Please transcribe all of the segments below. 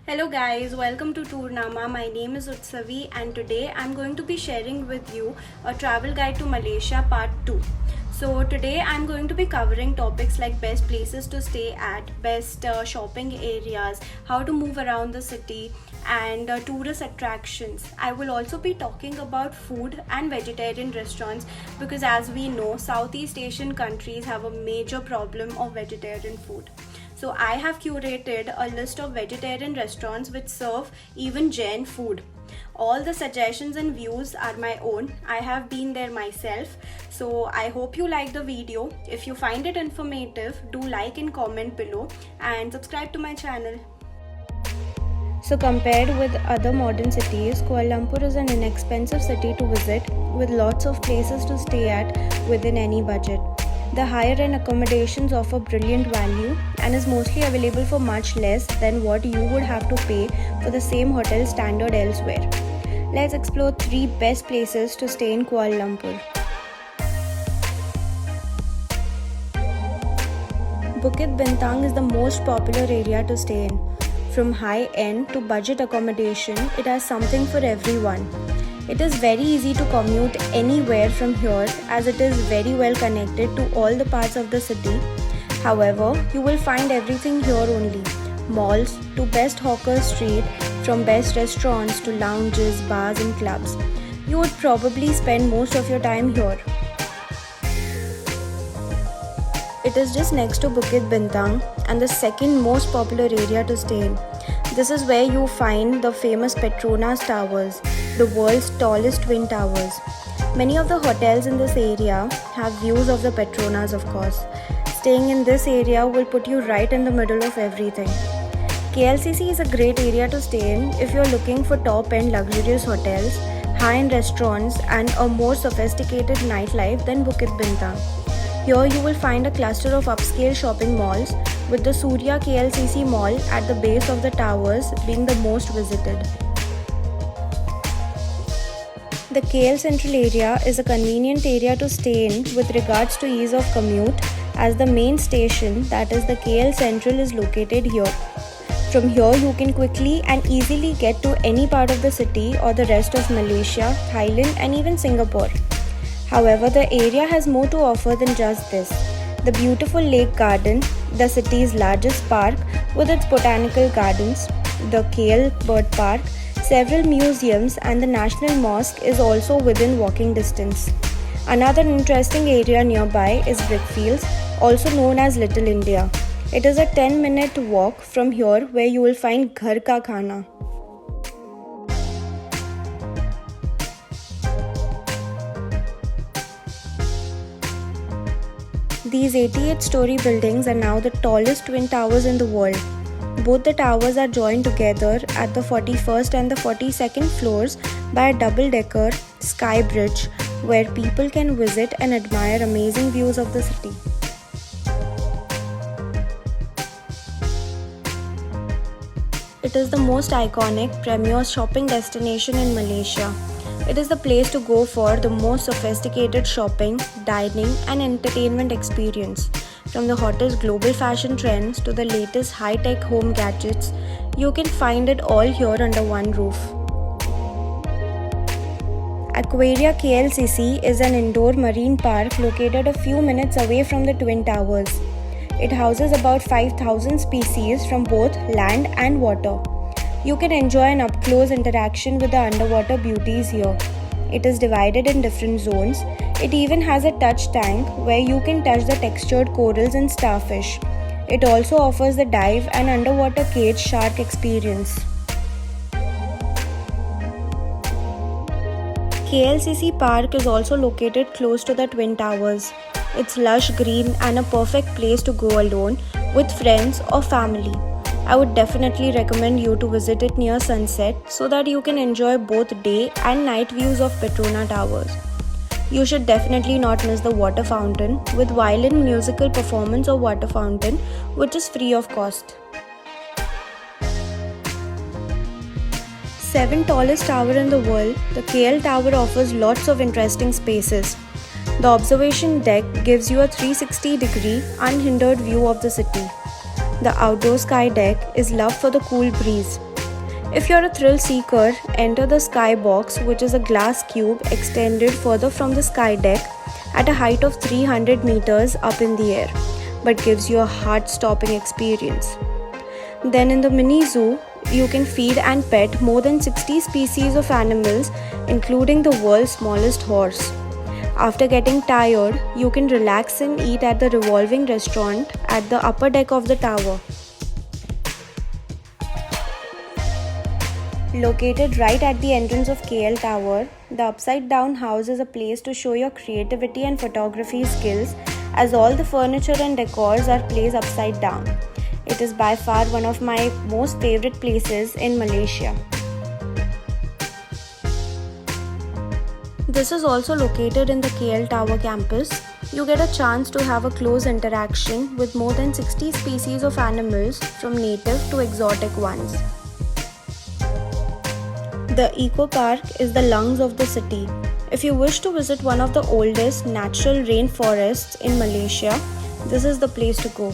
Hello guys, welcome to Tournama. My name is Utsavi and today I'm going to be sharing with you a travel guide to Malaysia part 2. So today I'm going to be covering topics like best places to stay at, best shopping areas, how to move around the city and tourist attractions. I will also be talking about food and vegetarian restaurants because as we know Southeast Asian countries have a major problem of vegetarian food. So I have curated a list of vegetarian restaurants which serve even Jain food. All the suggestions and views are my own. I have been there myself. So I hope you like the video. If you find it informative, do like and comment below and subscribe to my channel. So compared with other modern cities, Kuala Lumpur is an inexpensive city to visit with lots of places to stay at within any budget. The higher end accommodations offer brilliant value and is mostly available for much less than what you would have to pay for the same hotel standard elsewhere. Let's explore 3 best places to stay in Kuala Lumpur. Bukit Bintang is the most popular area to stay in. From high-end to budget accommodation, it has something for everyone. It is very easy to commute anywhere from here as it is very well connected to all the parts of the city. However, you will find everything here only. Malls to best hawker street, from best restaurants to lounges, bars and clubs. You would probably spend most of your time here. It is just next to Bukit Bintang and the second most popular area to stay in. This is where you find the famous Petronas Towers, the world's tallest twin towers. Many of the hotels in this area have views of the Petronas, of course. Staying in this area will put you right in the middle of everything. KLCC is a great area to stay in if you are looking for top-end luxurious hotels, high-end restaurants and a more sophisticated nightlife than Bukit Bintang. Here you will find a cluster of upscale shopping malls with the Surya KLCC Mall at the base of the towers being the most visited. The KL Central area is a convenient area to stay in with regards to ease of commute as the main station, that is the KL Central, is located here. From here you can quickly and easily get to any part of the city or the rest of Malaysia, Thailand and even Singapore. However, the area has more to offer than just this. The beautiful Lake Garden, the city's largest park with its botanical gardens, the KL Bird Park, several museums and the National Mosque is also within walking distance. Another interesting area nearby is Brickfields, also known as Little India. It is a 10-minute walk from here where you will find Ghar Ka Khana. These 88-story buildings are now the tallest twin towers in the world. Both the towers are joined together at the 41st and the 42nd floors by a double-decker sky bridge where people can visit and admire amazing views of the city. It is the most iconic premier shopping destination in Malaysia. It is the place to go for the most sophisticated shopping, dining and entertainment experience. From the hottest global fashion trends to the latest high-tech home gadgets, you can find it all here under one roof. Aquaria KLCC is an indoor marine park located a few minutes away from the Twin Towers. It houses about 5,000 species from both land and water. You can enjoy an up-close interaction with the underwater beauties here. It is divided in different zones. It even has a touch tank where you can touch the textured corals and starfish. It also offers the dive and underwater cage shark experience. KLCC Park is also located close to the Twin Towers. It's lush green and a perfect place to go alone, with friends or family. I would definitely recommend you to visit it near sunset so that you can enjoy both day and night views of Petrona Towers. You should definitely not miss the water fountain with violin musical performance of water fountain, which is free of cost. 7th tallest tower in the world, the KL Tower offers lots of interesting spaces. The observation deck gives you a 360-degree unhindered view of the city. The outdoor sky deck is loved for the cool breeze. If you're a thrill seeker, enter the Skybox, which is a glass cube extended further from the sky deck at a height of 300 meters up in the air, but gives you a heart-stopping experience. Then in the mini zoo, you can feed and pet more than 60 species of animals, including the world's smallest horse. After getting tired, you can relax and eat at the revolving restaurant at the upper deck of the tower. Located right at the entrance of KL Tower, the Upside Down House is a place to show your creativity and photography skills, as all the furniture and decors are placed upside down. It is by far one of my most favorite places in Malaysia. This is also located in the KL Tower campus. You get a chance to have a close interaction with more than 60 species of animals, from native to exotic ones. The Eco Park is the lungs of the city. If you wish to visit one of the oldest natural rainforests in Malaysia, this is the place to go.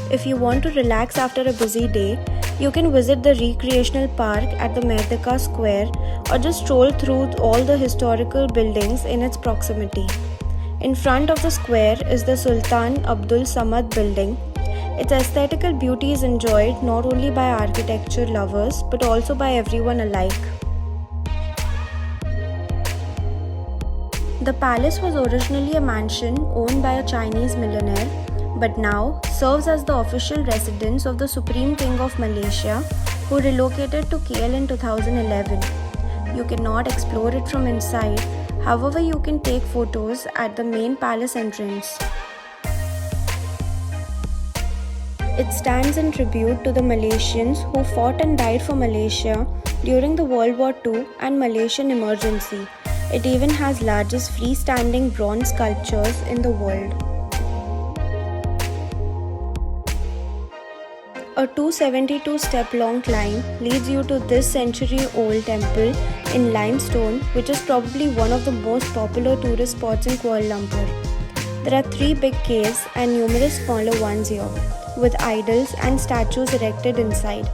If you want to relax after a busy day, you can visit the recreational park at the Merdeka Square or just stroll through all the historical buildings in its proximity. In front of the square is the Sultan Abdul Samad building. Its aesthetical beauty is enjoyed not only by architecture lovers but also by everyone alike. The palace was originally a mansion owned by a Chinese millionaire, but now serves as the official residence of the Supreme King of Malaysia, who relocated to KL in 2011. You cannot explore it from inside, however you can take photos at the main palace entrance. It stands in tribute to the Malaysians who fought and died for Malaysia during the World War II and Malaysian emergency. It even has largest freestanding bronze sculptures in the world. A 272-step long climb leads you to this century-old temple in limestone, which is probably one of the most popular tourist spots in Kuala Lumpur. There are 3 big caves and numerous smaller ones here, with idols and statues erected inside.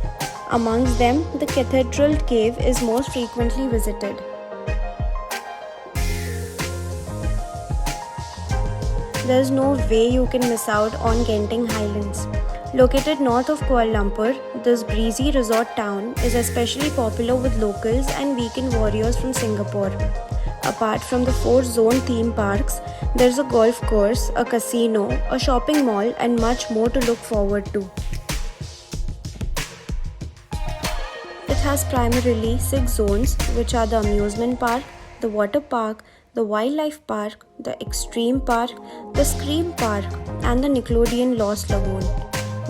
Amongst them, the Cathedral Cave is most frequently visited. There is no way you can miss out on Genting Highlands. Located north of Kuala Lumpur, this breezy resort town is especially popular with locals and weekend warriors from Singapore. Apart from the 4-zone theme parks, there is a golf course, a casino, a shopping mall, and much more to look forward to. It has primarily 6 zones, which are the amusement park, the water park, the wildlife park, the extreme park, the scream park, and the Nickelodeon Lost Lagoon.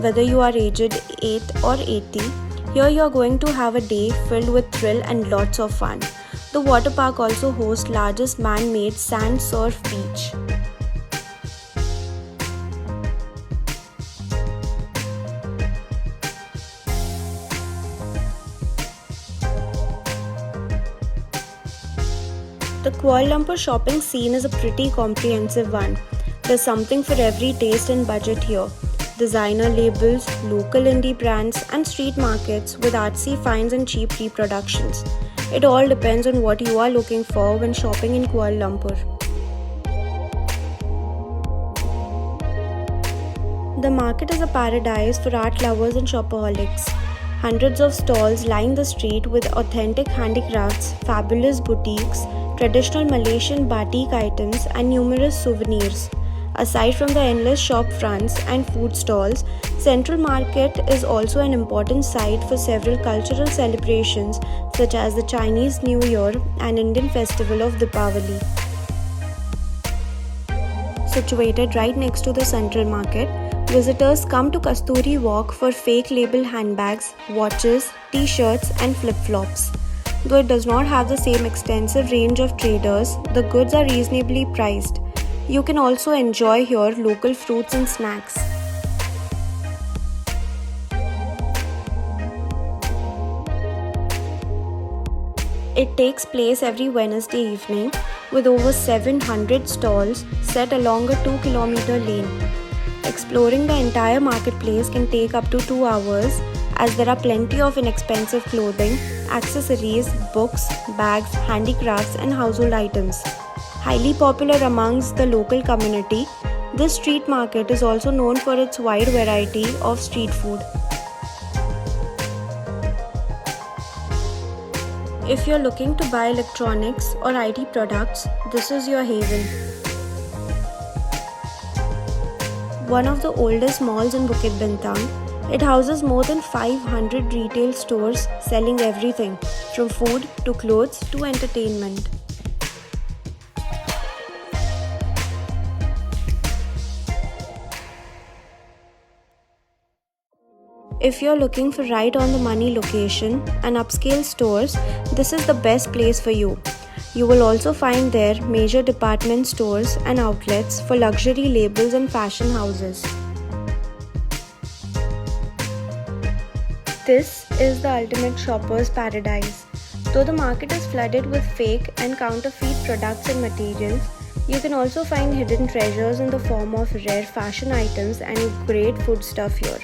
Whether you are aged 8 or 80, here you are going to have a day filled with thrill and lots of fun. The water park also hosts largest man-made sand surf beach. The Kuala Lumpur shopping scene is a pretty comprehensive one. There's something for every taste and budget here. Designer labels, local indie brands, and street markets with artsy finds and cheap reproductions. It all depends on what you are looking for when shopping in Kuala Lumpur. The market is a paradise for art lovers and shopaholics. Hundreds of stalls line the street with authentic handicrafts, fabulous boutiques, traditional Malaysian batik items, and numerous souvenirs. Aside from the endless shop fronts and food stalls, Central Market is also an important site for several cultural celebrations such as the Chinese New Year and Indian festival of Deepavali. Situated right next to the Central Market, visitors come to Kasturi Walk for fake label handbags, watches, t-shirts, and flip-flops. Though it does not have the same extensive range of traders, the goods are reasonably priced. You can also enjoy here local fruits and snacks. It takes place every Wednesday evening with over 700 stalls set along a 2-kilometer lane. exploring the entire marketplace can take up to 2 hours, as there are plenty of inexpensive clothing, accessories, books, bags, handicrafts, and household items. Highly popular amongst the local community, this street market is also known for its wide variety of street food. If you're looking to buy electronics or IT products, this is your haven. One of the oldest malls in Bukit Bintang, it houses more than 500 retail stores selling everything from food to clothes to entertainment. If you're looking for right on the money location and upscale stores, this is the best place for you. You will also find there major department stores and outlets for luxury labels and fashion houses. This is the ultimate shopper's paradise. Though the market is flooded with fake and counterfeit products and materials, you can also find hidden treasures in the form of rare fashion items and great food stuff here.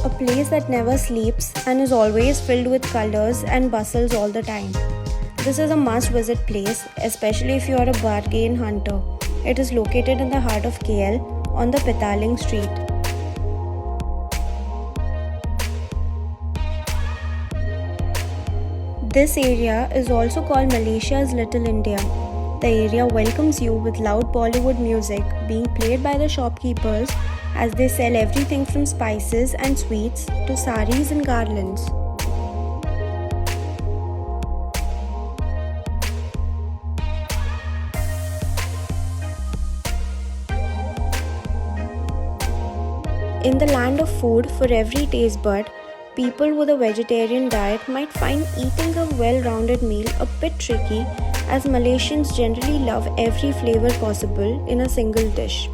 A place that never sleeps and is always filled with colors and bustles all the time. This is a must-visit place, especially if you are a bargain hunter. It is located in the heart of KL on the Petaling Street. This area is also called Malaysia's Little India. The area welcomes you with loud Bollywood music being played by the shopkeepers as they sell everything from spices and sweets to saris and garlands. In the land of food for every taste bud, people with a vegetarian diet might find eating a well-rounded meal a bit tricky, as Malaysians generally love every flavor possible in a single dish.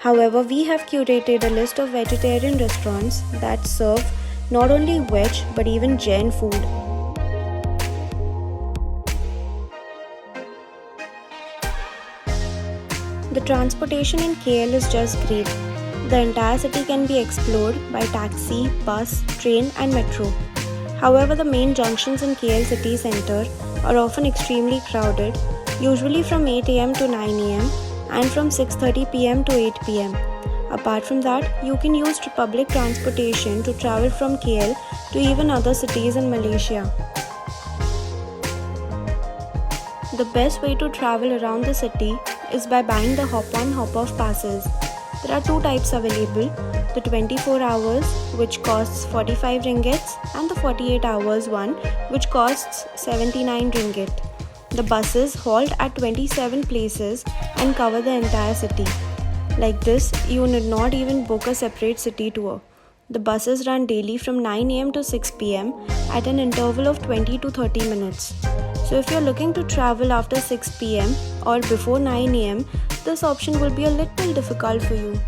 However, we have curated a list of vegetarian restaurants that serve not only veg but even Jain food. The transportation in KL is just great. The entire city can be explored by taxi, bus, train and metro. However, the main junctions in KL city centre are often extremely crowded, usually from 8 am to 9 am and from 6:30 pm to 8 pm. Apart from that, you can use public transportation to travel from KL to even other cities in Malaysia. The best way to travel around the city is by buying the hop-on hop-off passes. There are two types available, the 24 hours which costs 45 ringgits and the 48 hours one which costs 79 ringgit. The buses halt at 27 places and cover the entire city. Like this, you need not even book a separate city tour. The buses run daily from 9 am to 6 pm at an interval of 20 to 30 minutes. So if you're looking to travel after 6 pm or before 9 am, this option will be a little difficult for you.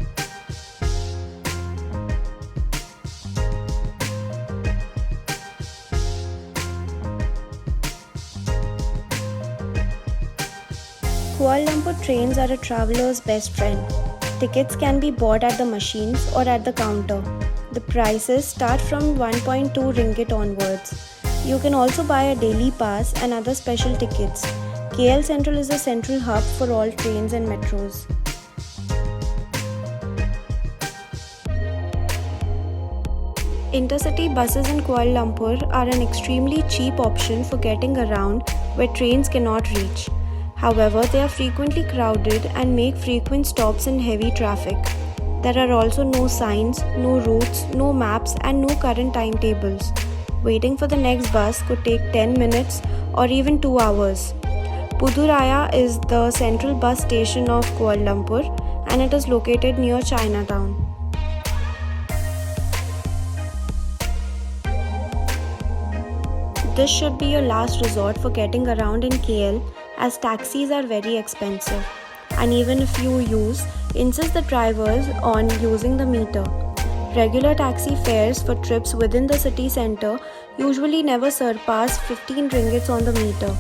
Kuala Lumpur trains are a traveller's best friend. Tickets can be bought at the machines or at the counter. The prices start from 1.2 ringgit onwards. You can also buy a daily pass and other special tickets. KL Central is a central hub for all trains and metros. Intercity buses in Kuala Lumpur are an extremely cheap option for getting around where trains cannot reach. However, they are frequently crowded and make frequent stops in heavy traffic. There are also no signs, no routes, no maps and no current timetables. Waiting for the next bus could take 10 minutes or even 2 hours. Puduraya is the central bus station of Kuala Lumpur and it is located near Chinatown. This should be your last resort for getting around in KL, as taxis are very expensive, and even if you insist the drivers on using the meter. Regular taxi fares for trips within the city centre usually never surpass 15 ringgits on the meter.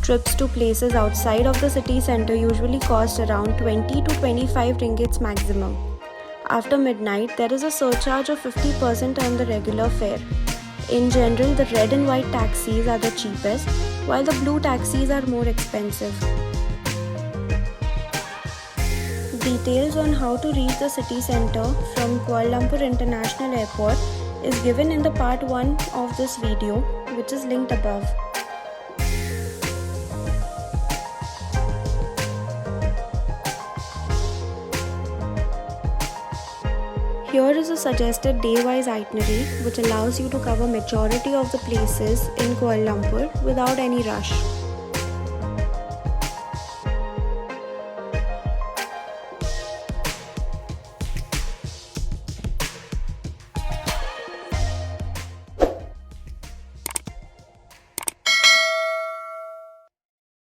Trips to places outside of the city center usually cost around 20 to 25 ringgits maximum. After midnight, there is a surcharge of 50% on the regular fare. In general, the red and white taxis are the cheapest, while the blue taxis are more expensive. Details on how to reach the city center from Kuala Lumpur International Airport is given in the part 1 of this video, which is linked above. Here is a suggested day-wise itinerary which allows you to cover majority of the places in Kuala Lumpur without any rush.